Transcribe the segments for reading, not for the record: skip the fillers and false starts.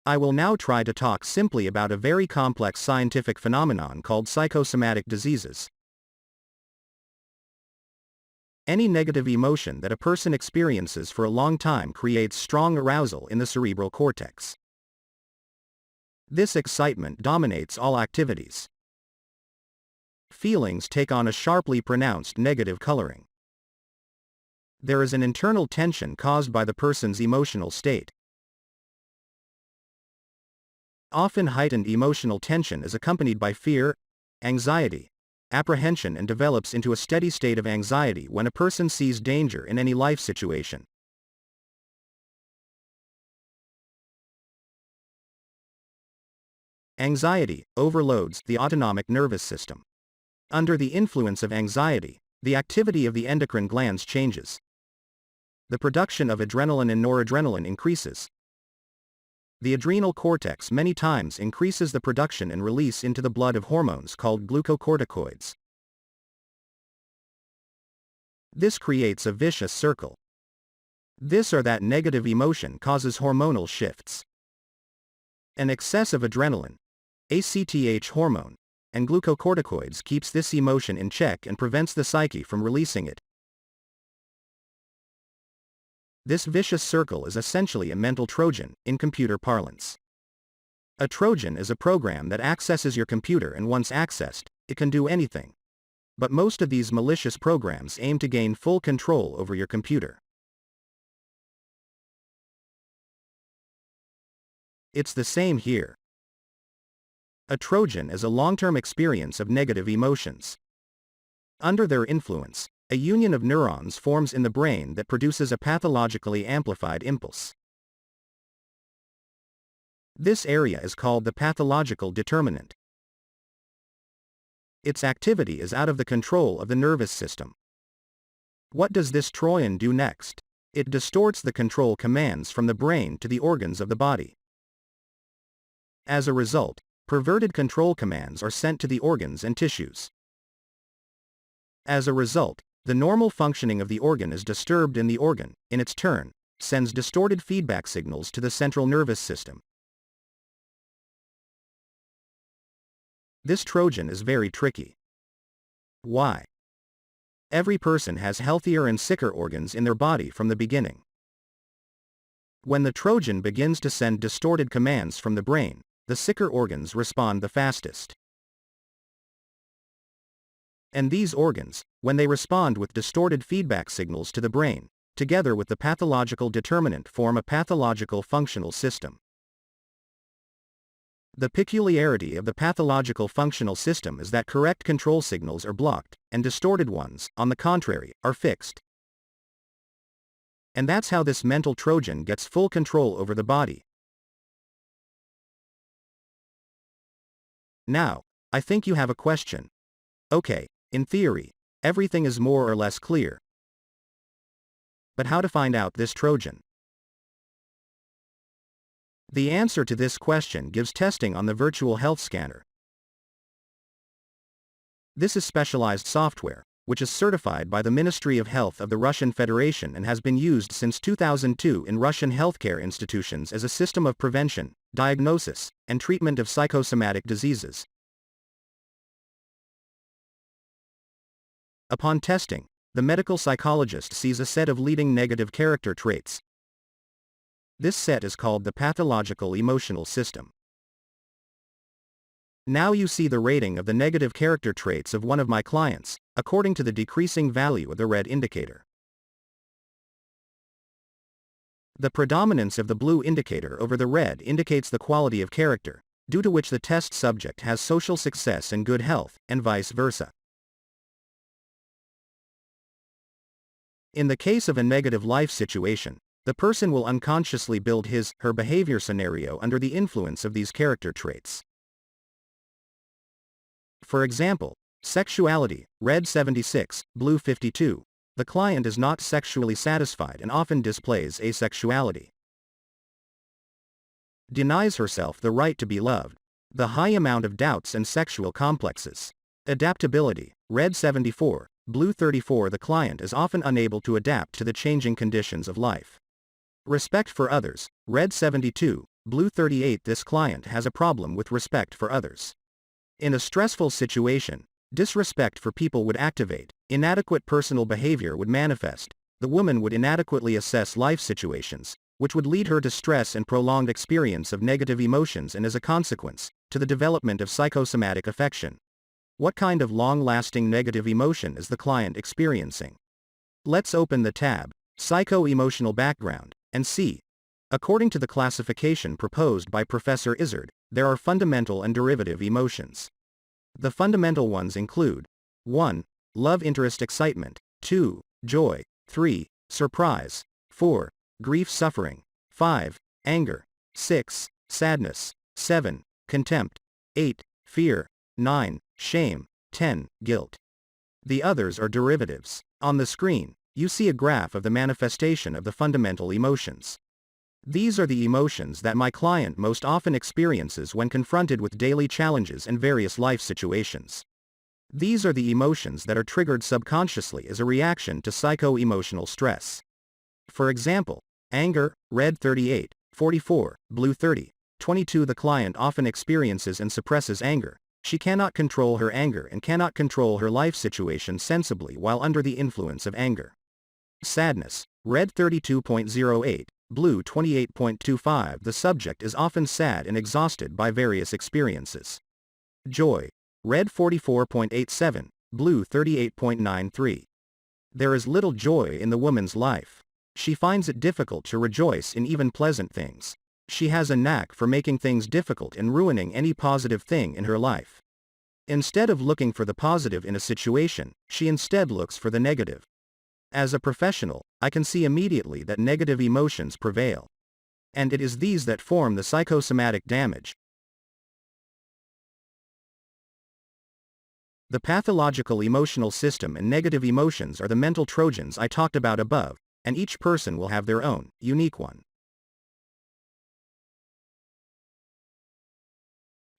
I will now try to talk simply about a very complex scientific phenomenon called psychosomatic diseases. Any negative emotion that a person experiences for a long time creates strong arousal in the cerebral cortex. This excitement dominates all activities. Feelings take on a sharply pronounced negative coloring. There is an internal tension caused by the person's emotional state. Often heightened emotional tension is accompanied by fear, anxiety, apprehension, and develops into a steady state of anxiety when a person sees danger in any life situation. Anxiety overloads the autonomic nervous system. Under the influence of anxiety, the activity of the endocrine glands changes. The production of adrenaline and noradrenaline increases. The adrenal cortex many times increases the production and release into the blood of hormones called glucocorticoids. This creates a vicious circle. This or that negative emotion causes hormonal shifts. An excess of adrenaline, ACTH hormone, and glucocorticoids keeps this emotion in check and prevents the psyche from releasing it. This vicious circle is essentially a mental Trojan, in computer parlance. A Trojan is a program that accesses your computer, and once accessed, it can do anything. But most of these malicious programs aim to gain full control over your computer. It's the same here. A Trojan is a long-term experience of negative emotions. Under their influence, a union of neurons forms in the brain that produces a pathologically amplified impulse. This area is called the pathological determinant. Its activity is out of the control of the nervous system. What does this Trojan do next? It distorts the control commands from the brain to the organs of the body. As a result, perverted control commands are sent to the organs and tissues. As a result, the normal functioning of the organ is disturbed, and the organ, in its turn, sends distorted feedback signals to the central nervous system. This Trojan is very tricky. Why? Every person has healthier and sicker organs in their body from the beginning. When the Trojan begins to send distorted commands from the brain, the sicker organs respond the fastest. And these organs, when they respond with distorted feedback signals to the brain, together with the pathological determinant, form a pathological functional system. The peculiarity of the pathological functional system is that correct control signals are blocked, and distorted ones, on the contrary, are fixed. And that's how this mental Trojan gets full control over the body. Now, I think you have a question. Okay, in theory, everything is more or less clear. But how to find out this Trojan? The answer to this question gives testing on the virtual health scanner. This is specialized software, which is certified by the Ministry of Health of the Russian Federation and has been used since 2002 in Russian healthcare institutions as a system of prevention, diagnosis, and treatment of psychosomatic diseases. Upon testing, the medical psychologist sees a set of leading negative character traits. This set is called the pathological emotional system. Now you see the rating of the negative character traits of one of my clients, according to the decreasing value of the red indicator. The predominance of the blue indicator over the red indicates the quality of character, due to which the test subject has social success and good health, and vice versa. In the case of a negative life situation, the person will unconsciously build his/her behavior scenario under the influence of these character traits. For example, sexuality, red 76, blue 52. The client is not sexually satisfied and often displays asexuality. Denies herself the right to be loved. The high amount of doubts and sexual complexes. Adaptability, red 74, blue 34. The client is often unable to adapt to the changing conditions of life. Respect for others, red 72, Blue 38. This client has a problem with respect for others. In a stressful situation, disrespect for people would activate, inadequate personal behavior would manifest, the woman would inadequately assess life situations, which would lead her to stress and prolonged experience of negative emotions and as a consequence, to the development of psychosomatic affection. What kind of long-lasting negative emotion is the client experiencing? Let's open the tab, Psycho-Emotional Background, and see. According to the classification proposed by Professor Izzard, there are fundamental and derivative emotions. The fundamental ones include 1. Love, interest, excitement, 2. Joy, 3. Surprise, 4. Grief, suffering, 5. Anger, 6. Sadness, 7. Contempt, 8. Fear, 9. Shame, 10. Guilt. The others are derivatives. On the screen, you see a graph of the manifestation of the fundamental emotions. These are the emotions that my client most often experiences when confronted with daily challenges and various life situations. These are the emotions that are triggered subconsciously as a reaction to psycho-emotional stress. For example, anger, red 38, 44, blue 30, 22. The client often experiences and suppresses anger. She cannot control her anger and cannot control her life situation sensibly while under the influence of anger. Sadness, red 32.08, blue 28.25. The subject is often sad and exhausted by various experiences. Joy, red 44.87, blue 38.93. There is little joy in the woman's life. She finds it difficult to rejoice in even pleasant things. She has a knack for making things difficult and ruining any positive thing in her life. Instead of looking for the positive in a situation, she instead looks for the negative. As a professional, I can see immediately that negative emotions prevail. And it is these that form the psychosomatic damage. The pathological emotional system and negative emotions are the mental Trojans I talked about above, and each person will have their own, unique one.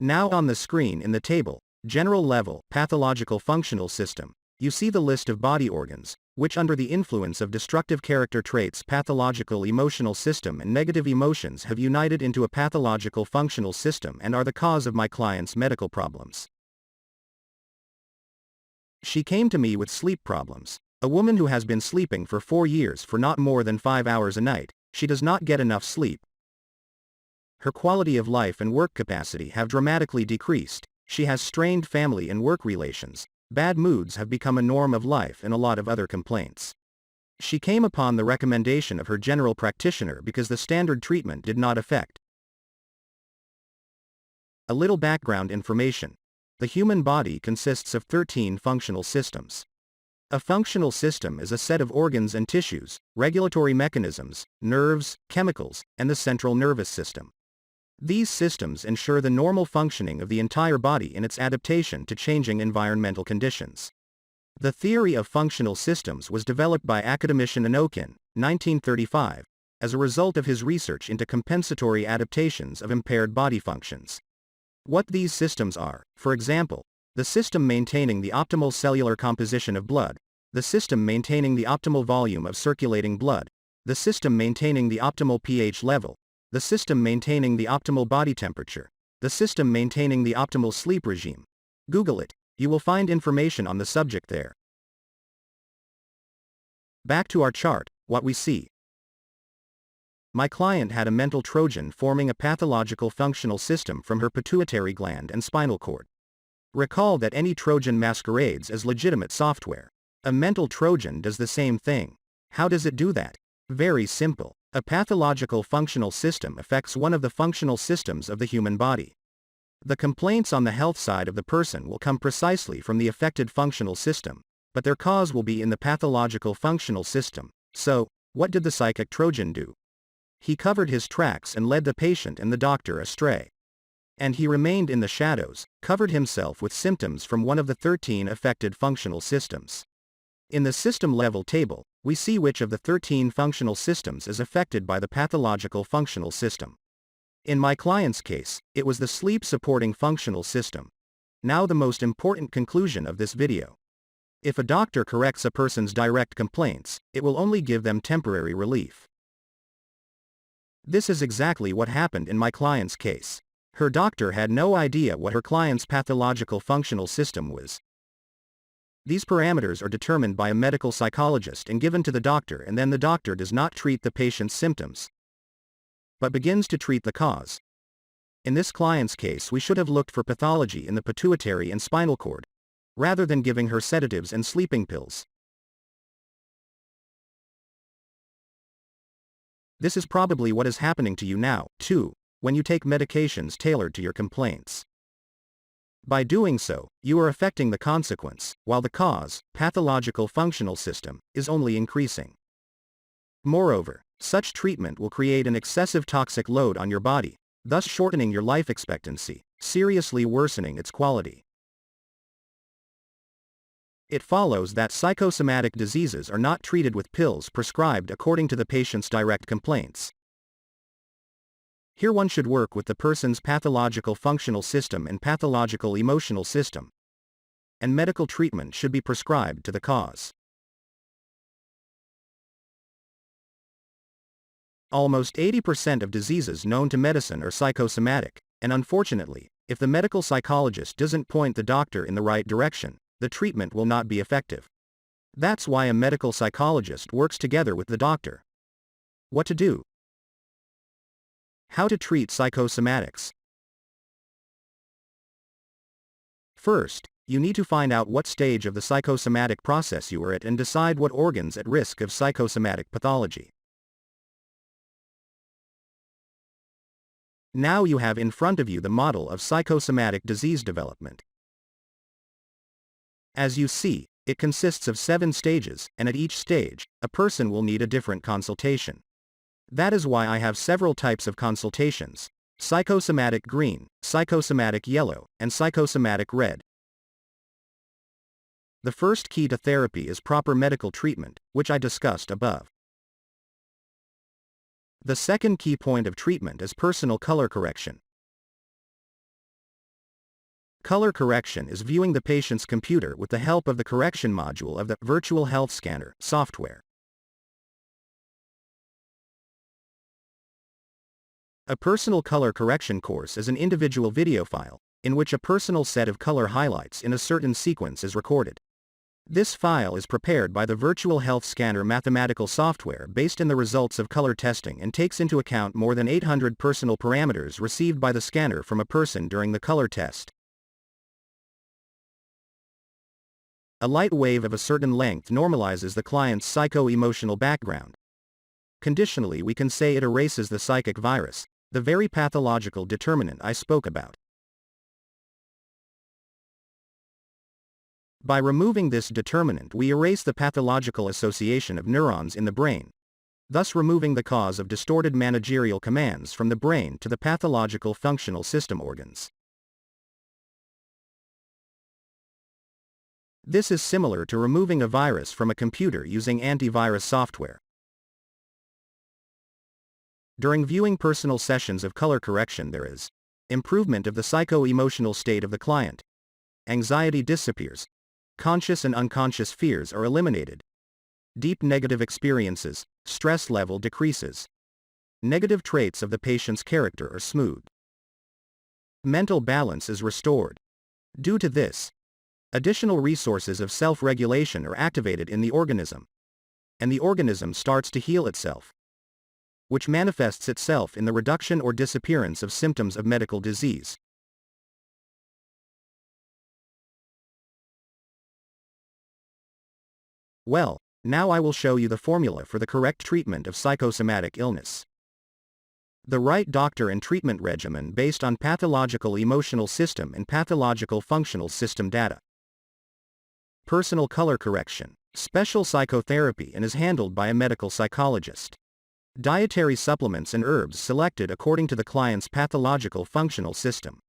Now on the screen in the table, general level, pathological functional system, you see the list of body organs, which under the influence of destructive character traits, pathological emotional system and negative emotions have united into a pathological functional system and are the cause of my client's medical problems. She came to me with sleep problems. A woman who has been sleeping for 4 years for not more than 5 hours a night. She does not get enough sleep. Her quality of life and work capacity have dramatically decreased. She has strained family and work relations. Bad moods have become a norm of life and a lot of other complaints. She came upon the recommendation of her general practitioner because the standard treatment did not affect. A little background information. The human body consists of 13 functional systems. A functional system is a set of organs and tissues, regulatory mechanisms, nerves, chemicals, and the central nervous system. These systems ensure the normal functioning of the entire body in its adaptation to changing environmental conditions. The theory of functional systems was developed by academician Inokin, 1935, as a result of his research into compensatory adaptations of impaired body functions. What these systems are, for example, the system maintaining the optimal cellular composition of blood, the system maintaining the optimal volume of circulating blood, the system maintaining the optimal pH level, the system maintaining the optimal body temperature, the system maintaining the optimal sleep regime. Google it, you will find information on the subject there. Back to our chart, what we see. My client had a mental Trojan forming a pathological functional system from her pituitary gland and spinal cord. Recall that any Trojan masquerades as legitimate software. A mental Trojan does the same thing. How does it do that? Very simple. A pathological functional system affects one of the functional systems of the human body. The complaints on the health side of the person will come precisely from the affected functional system, but their cause will be in the pathological functional system. So, what did the psychic Trojan do? He covered his tracks and led the patient and the doctor astray. And he remained in the shadows, covered himself with symptoms from one of the 13 affected functional systems. In the system level table, we see which of the 13 functional systems is affected by the pathological functional system. In my client's case, it was the sleep supporting functional system. Now the most important conclusion of this video. If a doctor corrects a person's direct complaints, it will only give them temporary relief. This is exactly what happened in my client's case. Her doctor had no idea what her client's pathological functional system was. These parameters are determined by a medical psychologist and given to the doctor, and then the doctor does not treat the patient's symptoms, but begins to treat the cause. In this client's case, we should have looked for pathology in the pituitary and spinal cord, rather than giving her sedatives and sleeping pills. This is probably what is happening to you now, too, when you take medications tailored to your complaints. By doing so, you are affecting the consequence, while the cause, pathological functional system, is only increasing. Moreover, such treatment will create an excessive toxic load on your body, thus shortening your life expectancy, seriously worsening its quality. It follows that psychosomatic diseases are not treated with pills prescribed according to the patient's direct complaints. Here one should work with the person's pathological functional system and pathological emotional system, and medical treatment should be prescribed to the cause. Almost 80% of diseases known to medicine are psychosomatic, and unfortunately, if the medical psychologist doesn't point the doctor in the right direction, the treatment will not be effective. That's why a medical psychologist works together with the doctor. What to do? How to treat psychosomatics? First, you need to find out what stage of the psychosomatic process you are at and decide what organs at risk of psychosomatic pathology. Now you have in front of you the model of psychosomatic disease development. As you see, it consists of 7 stages, and at each stage, a person will need a different consultation. That is why I have several types of consultations: psychosomatic green, psychosomatic yellow, and psychosomatic red. The first key to therapy is proper medical treatment, which I discussed above. The second key point of treatment is personal color correction. Color correction is viewing the patient's computer with the help of the correction module of the Virtual Health Scanner software. A personal color correction course is an individual video file, in which a personal set of color highlights in a certain sequence is recorded. This file is prepared by the Virtual Health Scanner mathematical software based in the results of color testing and takes into account more than 800 personal parameters received by the scanner from a person during the color test. A light wave of a certain length normalizes the client's psycho-emotional background. Conditionally, we can say it erases the psychic virus, the very pathological determinant I spoke about. By removing this determinant, we erase the pathological association of neurons in the brain, thus removing the cause of distorted managerial commands from the brain to the pathological functional system organs. This is similar to removing a virus from a computer using antivirus software. During viewing personal sessions of color correction, there is improvement of the psycho-emotional state of the client. Anxiety disappears. Conscious and unconscious fears are eliminated. Deep negative experiences, stress level decreases. Negative traits of the patient's character are smoothed. Mental balance is restored. Due to this, additional resources of self-regulation are activated in the organism, and the organism starts to heal itself, which manifests itself in the reduction or disappearance of symptoms of medical disease. Well, now I will show you the formula for the correct treatment of psychosomatic illness. The right doctor and treatment regimen based on pathological emotional system and pathological functional system data. Personal color correction, special psychotherapy, and is handled by a medical psychologist. Dietary supplements and herbs selected according to the client's pathological functional system.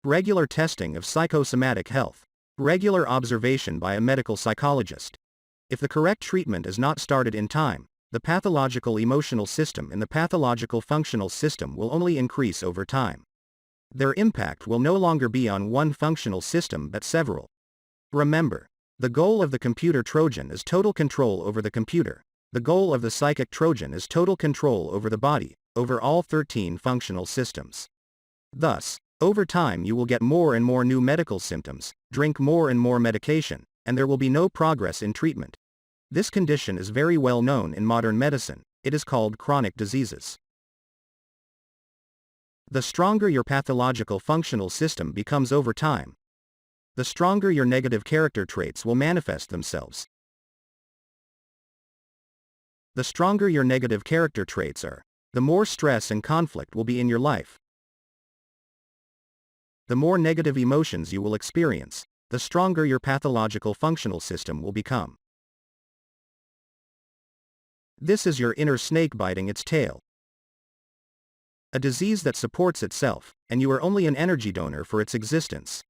Regular testing of psychosomatic health. Regular observation by a medical psychologist. If the correct treatment is not started in time, the pathological emotional system and the pathological functional system will only increase over time. Their impact will no longer be on one functional system but several. Remember, the goal of the computer Trojan is total control over the computer. The goal of the psychic Trojan is total control over the body, over all 13 functional systems. Thus, over time you will get more and more new medical symptoms, drink more and more medication, and there will be no progress in treatment. This condition is very well known in modern medicine. It is called chronic diseases. The stronger your pathological functional system becomes over time, the stronger your negative character traits will manifest themselves. The stronger your negative character traits are, the more stress and conflict will be in your life. The more negative emotions you will experience, the stronger your pathological functional system will become. This is your inner snake biting its tail. A disease that supports itself, and you are only an energy donor for its existence.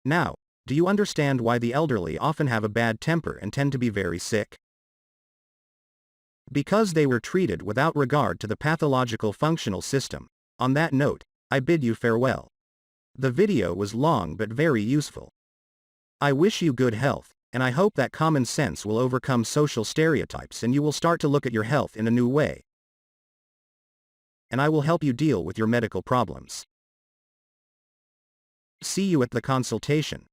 Now, do you understand why the elderly often have a bad temper and tend to be very sick? Because they were treated without regard to the pathological functional system. On that note, I bid you farewell. The video was long but very useful. I wish you good health, and I hope that common sense will overcome social stereotypes and you will start to look at your health in a new way. And I will help you deal with your medical problems. See you at the consultation.